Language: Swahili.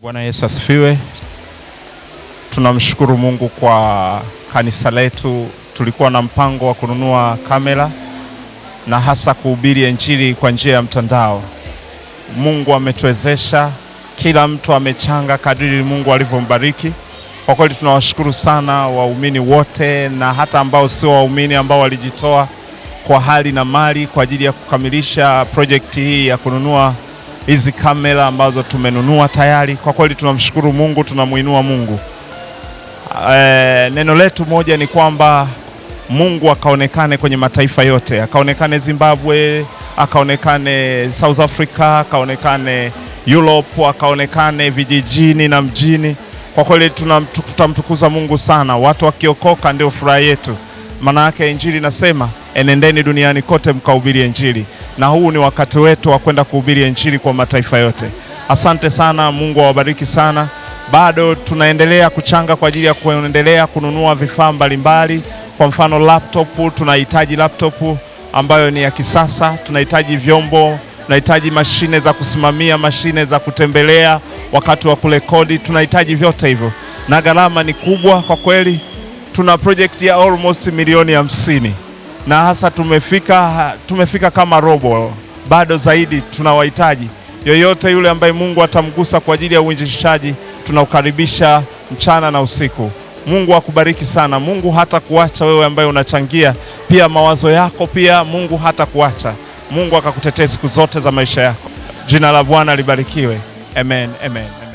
Bwana Yesu asifiwe. Tunamshukuru Mungu kwa kanisa letu. Tulikuwa na mpango wa kununua kamera na hasa kuhubiri injili kwa njia ya mtandao. Mungu ametuwezesha, kila mtu amechanga kadiri Mungu alivyombariki. Kwa kweli tunawashukuru sana waumini wote na hata ambao sio waumini ambao walijitoa kwa hali na mali kwa ajili ya kukamilisha project hii ya kununua hizi kamera ambazo tumenunua tayari. Kwa kweli tunamshukuru Mungu, tunamuinua Mungu. Neno letu moja ni kwamba Mungu akaonekane kwenye mataifa yote, akaonekane Zimbabwe, akaonekane South Africa, akaonekane Europe, akaonekane vijijini na mjini. Kwa kweli tutamtukuza Mungu sana. Watu wakiokoka ndio furaha yetu. Maana yake injili nasema enendeni duniani kote mkahubiri injili, na huu ni wakati wetu wa kwenda kuhubiri injili kwa mataifa yote. Asante sana, Mungu awabariki sana. Bado tunaendelea kuchanga kwa ajili ya kuendelea kununua vifaa mbalimbali. Kwa mfano laptop, tunahitaji laptop ambayo ni ya kisasa, tunahitaji vyombo, tunahitaji mashine za kusimamia, mashine za kutembelea wakati wa kurekodi, tunahitaji vyote hivyo. Na gharama ni kubwa kwa kweli. Tuna project ya almost milioni 50. Na hasa tumefika kama robo. Bado zaidi tunawahitaji. Yoyote yule ambaye Mungu atamgusa kwa ajili ya uinjilishaji, tunaukaribisha mchana na usiku. Mungu akubariki sana. Mungu hata kuacha wewe ambaye unachangia pia mawazo yako, pia Mungu hata kuacha. Mungu akakutetea siku zote za maisha yako. Jina la Bwana libarikiwe. Amen, amen.